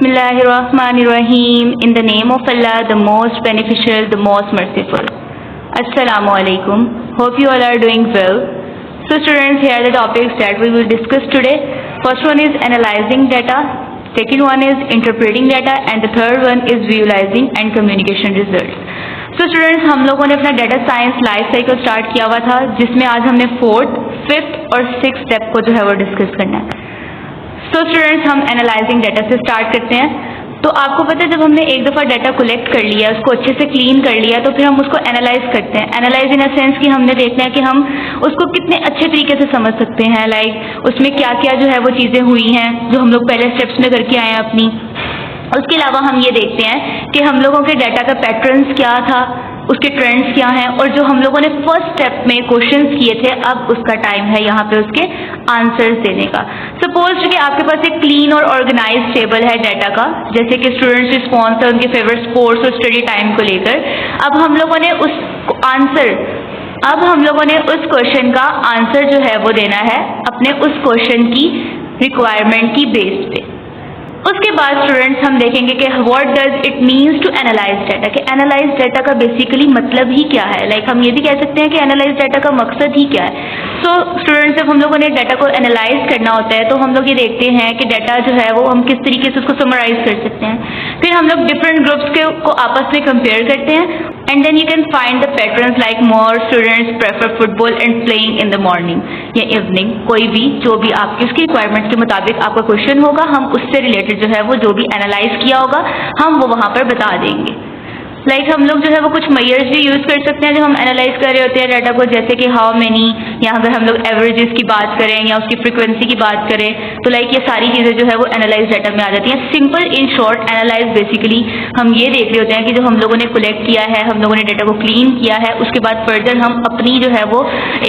Bismillahirrahmanirrahim. In the name of Allah, the most beneficial, the most merciful. Assalamu alaikum. Hope you all are doing well. So students, here are the topics that we will discuss today. First one is analyzing data. Second one is interpreting data. And the third one is visualizing and communication results. So students, हम लोगों ने अपना data science life cycle start किया हुआ था, जिसमें आज हमने 4th, 5th और 6th स्टेप को जो है वो डिस्कस करना है. सो स्टूडेंट्स, हम एनालाइजिंग डाटा से स्टार्ट करते हैं. तो आपको पता है, जब हमने एक दफ़ा डाटा कलेक्ट कर लिया, उसको अच्छे से क्लीन कर लिया, तो फिर हम उसको एनालाइज करते हैं. एनालाइज इन अ सेंस कि हमने देखना है कि हम उसको कितने अच्छे तरीके से समझ सकते हैं, लाइक उसमें क्या क्या जो है वो चीज़ें हुई हैं जो हम लोग पहले स्टेप्स में करके आए हैं अपनी. उसके अलावा हम ये देखते हैं कि हम लोगों के डाटा का पैटर्न्स क्या था, उसके ट्रेंड्स क्या हैं, और जो हम लोगों ने फर्स्ट स्टेप में क्वेश्चंस किए थे, अब उसका टाइम है यहाँ पे उसके आंसर्स देने का. सपोज कि आपके पास एक क्लीन और ऑर्गेनाइज टेबल है डाटा का, जैसे कि स्टूडेंट्स रिस्पॉन्स है उनके फेवरेट स्पोर्ट्स और स्टडी टाइम को लेकर. अब हम लोगों ने उस क्वेश्चन का आंसर जो है वो देना है अपने उस क्वेश्चन की रिक्वायरमेंट की बेस पे. उसके बाद स्टूडेंट्स हम देखेंगे कि what does it means to analyse data, कि एनालाइज डाटा का बेसिकली मतलब ही क्या है. लाइक हम ये भी कह सकते हैं कि एनालाइज डाटा का मकसद ही क्या है. सो स्टूडेंट्स, जब हम लोगों ने डाटा को एनालाइज करना होता है तो हम लोग ये देखते हैं कि डाटा जो है वो हम किस तरीके से उसको समराइज कर सकते हैं. फिर हम लोग डिफरेंट ग्रुप्स को आपस में कंपेयर करते हैं, and then you can find the patterns like more students prefer football and playing in the morning या इवनिंग. कोई भी जो भी आपकी उसकी रिक्वायरमेंट्स के मुताबिक आपका क्वेश्चन होगा, हम उससे रिलेटेड जो है वो जो भी एनालाइज किया होगा हम वो वहाँ पर बता देंगे. लाइक हम लोग जो है वो कुछ मेजर्स भी यूज़ कर सकते हैं जब हम एनालाइज कर रहे होते हैं डाटा को, जैसे कि हाउ मेनी, या अगर हम लोग एवरेजेस की बात करें या उसकी फ्रीक्वेंसी की बात करें, तो लाइक ये सारी चीज़ें जो है वो एनालाइज डाटा में आ जाती हैं. Simple in short analyse basically हम ये देख रहे होते हैं कि जो हम लोगों ने कलेक्ट किया है, हम लोगों ने डाटा को क्लीन किया है, उसके बाद फर्दर हम अपनी जो है वो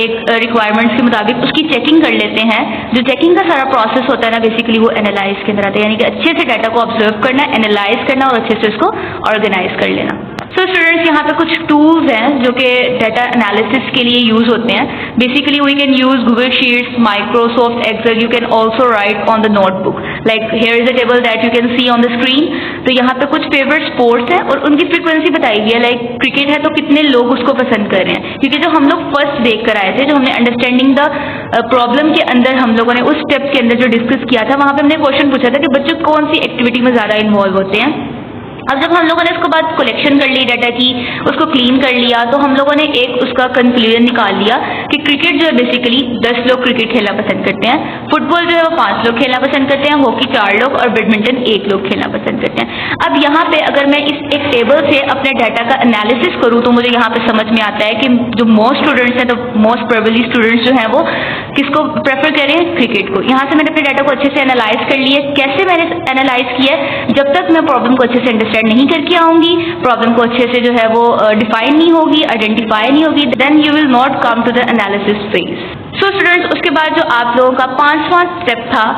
एक रिक्वायरमेंट्स के मुताबिक उसकी चेकिंग कर लेते हैं. जो चेकिंग का सारा प्रोसेस होता है ना, बेसिकली वो एनालाइज के अंदर आता है, यानी कि अच्छे से डाटा को ऑब्जर्व करना, एनालाइज करना और अच्छे से उसको ऑर्गेनाइज कर लेना. सो स्टूडेंट्स, यहाँ पे कुछ टूल्स हैं जो कि डाटा एनालिसिस के लिए यूज़ होते हैं. Basically we can use Google Sheets, Microsoft Excel. You can also write on the notebook. Like here is a table that you can see on the screen. तो यहाँ पे कुछ फेवरेट स्पोर्ट्स हैं और उनकी फ्रीक्वेंसी बताई गई है. लाइक क्रिकेट है तो कितने लोग उसको पसंद कर रहे हैं, क्योंकि जो हम लोग फर्स्ट देख कर आए थे, जो हमने अंडरस्टैंडिंग द प्रॉब्लम के अंदर हम लोगों ने उस स्टेप के अंदर जो डिस्कस किया था, वहाँ पे हमने क्वेश्चन पूछा था कि बच्चे कौन सी एक्टिविटी में ज़्यादा इन्वॉल्व होते हैं. अब जब हम लोगों ने उसके बाद कलेक्शन कर ली डाटा की, उसको क्लीन कर लिया, तो हम लोगों ने एक उसका कंक्लूजन निकाल लिया कि क्रिकेट जो है बेसिकली 10 लोग क्रिकेट खेलना पसंद करते हैं, फुटबॉल जो है वो 5 लोग खेलना पसंद करते हैं, हॉकी 4 लोग और बैडमिंटन 1 लोग खेलना पसंद करते हैं. अब यहाँ पे अगर मैं इस एक टेबल से अपने डाटा का एनालिसिस करूँ तो मुझे यहाँ पे समझ में आता है कि जो मोस्ट स्टूडेंट्स हैं, तो मोस्ट प्रोबेबली स्टूडेंट्स जो हैं वो किसको प्रेफर करें, क्रिकेट को. यहाँ से मैंने अपने डाटा को अच्छे से एनालाइज कर लिया. कैसे मैंने एनालाइज किया है, जब तक मैं प्रॉब्लम को अच्छे से अंडरस्टैंड नहीं करके आऊंगी, प्रॉब्लम को अच्छे से जो है वो डिफाइन नहीं होगी, आइडेंटिफाई नहीं होगी, then you will not come to the analysis phase. So students, उसके बाद जो आप लोगों का 5वां स्टेप था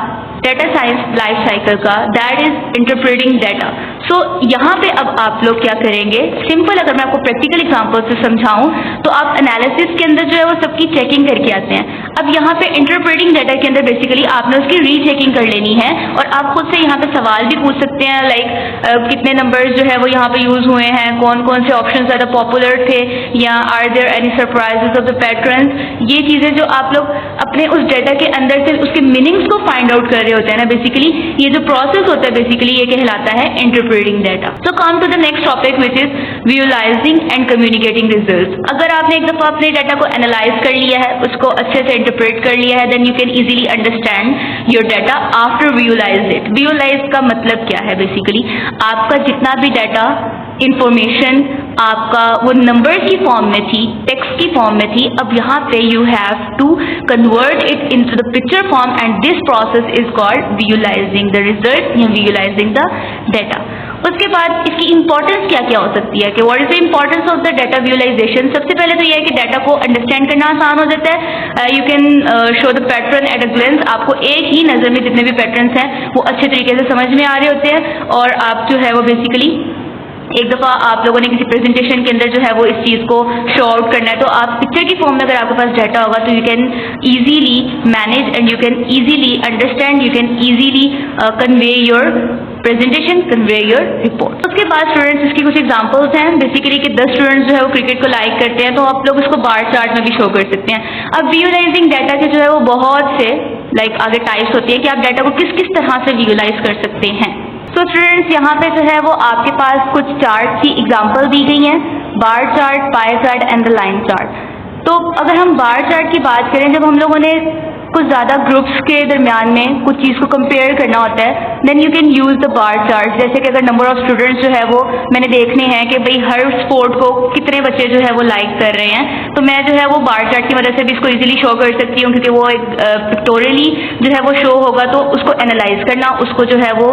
डाटा साइंस लाइफ साइकिल का, that is interpreting data. So यहाँ पे अब आप लोग क्या करेंगे, सिंपल अगर मैं आपको प्रैक्टिकल एग्जांपल से समझाऊं तो आप एनालिसिस के अंदर जो है वो सबकी चेकिंग करके आते हैं. अब यहाँ पे इंटरप्रेटिंग डाटा के अंदर बेसिकली आपने उसकी रीचेकिंग कर लेनी है, और आप खुद से यहाँ पे सवाल भी पूछ सकते हैं, लाइक कितने नंबर्स जो है वो यहाँ पे यूज हुए हैं, कौन कौन से ऑप्शन ज़्यादा पॉपुलर थे, या are there any surprises of the patterns. ये चीज़ें जो आप लोग अपने उस डाटा के अंदर से उसके मीनिंग्स को फाइंड आउट कर रहे होते हैं ना, बेसिकली ये जो प्रोसेस होता है बेसिकली ये कहलाता है interpreting data. So come to the next topic which is visualising and communicating results. अगर आपने एक दफा अपने डाटा को एनालाइज कर लिया है, उसको अच्छे से इंटरप्रेट कर लिया है, then you can easily understand your data after visualise it. Visualise का मतलब क्या है, बेसिकली आपका जितना भी डाटा इंफॉर्मेशन आपका वो नंबर की फॉर्म में थी, टेक्स्ट की फॉर्म में थी, अब यहाँ पे you have to convert it into the picture form, and this process is called visualising the result या विजुअलाइजिंग द डाटा. उसके बाद इसकी इंपॉर्टेंस क्या क्या हो सकती है, कि what is the importance of the data visualization. सबसे पहले तो यह है कि डाटा को अंडरस्टैंड करना आसान हो जाता है. You can show the pattern at a glens. आपको एक ही नज़र में जितने भी पैटर्न्स हैं वो अच्छे तरीके से समझ में आ रहे होते हैं, और आप जो है वो बेसिकली एक दफ़ा आप लोगों ने किसी प्रेजेंटेशन के अंदर जो है वो इस चीज़ को शो आउट करना है, तो आप पिक्चर की फॉर्म में अगर आपके पास डाटा होगा तो you can easily manage and you can easily understand, you can easily convey your presentation, convey your report. उसके बाद स्टूडेंट्स इसकी कुछ एग्जांपल्स हैं बेसिकली कि 10 स्टूडेंट्स जो है वो क्रिकेट को लाइक करते हैं तो आप लोग उसको बार चार्ट में भी शो कर सकते हैं. अब विजुअलाइजिंग डाटा के जो है वो बहुत से आगे टाइप्स होती है कि आप डाटा को किस किस तरह से विजुअलाइज कर सकते हैं. तो स्टूडेंट्स यहाँ पे जो है वो आपके पास कुछ चार्ट की एग्जांपल दी गई हैं, bar chart, pie chart and the line chart. तो अगर हम बार चार्ट की बात करें, जब हम लोगों ने कुछ ज़्यादा ग्रुप्स के दरमियान में कुछ चीज़ को कंपेयर करना होता है, then you can use the bar chart. जैसे कि अगर नंबर ऑफ स्टूडेंट्स जो है वो मैंने देखने हैं कि भाई हर स्पोर्ट को कितने बच्चे जो है वो लाइक कर रहे हैं, तो मैं जो है वो बार चार्ट की मदद से भी इसको इजीली शो कर सकती हूँ, क्योंकि वो एक पिक्टोरियली जो है वो शो होगा तो उसको एनालाइज करना, उसको जो है वो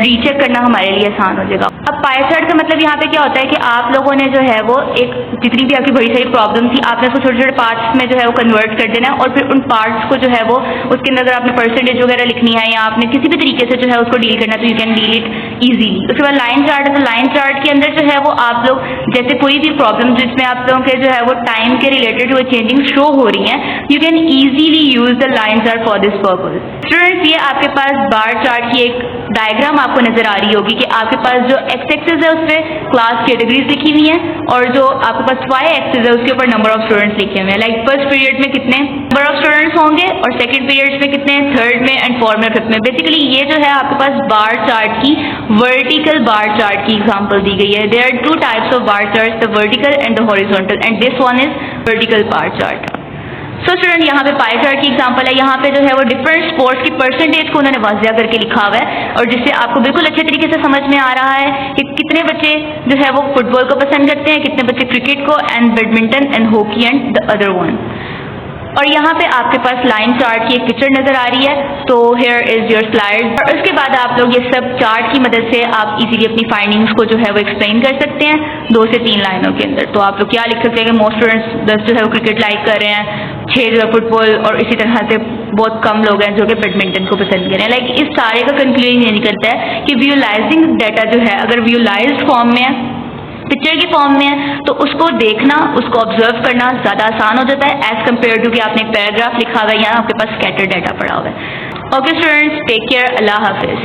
रीचेक करना हमारे लिए आसान हो जाएगा. अब पाई चार्ट का मतलब यहाँ पे क्या होता है कि आप लोगों ने जो है वो एक जितनी भी आपकी बड़ी सारी प्रॉब्लम थी, आपने उसको छोटे छोटे पार्ट्स में जो है वो कन्वर्ट कर देना है और फिर उन पार्ट्स जो है वो उसके अंदर अगर आपने परसेंटेज वगैरह लिखनी है या आपने किसी भी तरीके से जो है उसको डील करना है तो you can deal it easily. उसके बाद लाइन चार्ट है, तो लाइन चार्ट के अंदर जो है वो आप लोग जैसे कोई भी प्रॉब्लम जिसमें आप लोगों के जो है वो टाइम के रिलेटेड वो चेंजिंग शो हो रही है, you can easily use the line chart for this purpose. Students ये आपके पास बार चार्ट की एक डायग्राम आपको नजर आ रही होगी कि आपके पास जो एक्स एक्सिस है उस पर क्लास कैटेगरीज लिखी हुई हैं और जो आपके पास वाई एक्सिस है उसके ऊपर नंबर ऑफ स्टूडेंट्स लिखे हुए हैं. लाइक फर्स्ट पीरियड में कितने नंबर ऑफ स्टूडेंट्स होंगे और सेकंड पीरियड्स में कितने, थर्ड में एंड फोर्थ में, फिफ्थ में. बेसिकली ये जो है आपके पास बार चार्ट की वर्टिकल बार चार्ट की एग्जांपल दी गई है. There are two types of bar chart, the vertical and the horizontal, and this one is vertical bar chart. So student यहाँ पे पाई चार्ट की एग्जांपल है. यहाँ पे जो है वो डिफरेंट स्पोर्ट्स की परसेंटेज को उन्होंने वाज़िया करके लिखा हुआ है और जिससे आपको बिल्कुल अच्छे तरीके से समझ में आ रहा है कि कितने बच्चे जो है वो फुटबॉल को पसंद करते हैं, कितने बच्चे क्रिकेट को, and badminton and hockey and the other one. और यहाँ पे आपके पास लाइन चार्ट की एक पिक्चर नजर आ रही है. तो हेयर इज योर स्लाइड. और उसके बाद आप लोग ये सब चार्ट की मदद से आप इजीली अपनी फाइंडिंग्स को जो है वो एक्सप्लेन कर सकते हैं 2 से 3 लाइनों के अंदर. तो आप लोग क्या लिख सकते हैं कि मोस्ट स्टूडेंट्स 10 जो है वो क्रिकेट लाइक कर रहे हैं, 6 जो है फुटबॉल, और इसी तरह से बहुत कम लोग हैं जो कि बैडमिंटन को पसंद कर रहे हैं. लाइक इस सारे का कंक्लूजन ये निकलता है कि विजुअलाइजिंग डाटा जो है अगर विजुअलाइज्ड फॉर्म में है, पिक्चर की फॉर्म में है, तो उसको देखना, उसको ऑब्जर्व करना ज़्यादा आसान हो जाता है एज कम्पेयर टू कि आपने एक पैराग्राफ लिखा हुआ है या आपके पास स्कैटर्ड डाटा पड़ा हुआ है. ओके स्टूडेंट्स, टेक केयर, अल्लाह हाफिज़.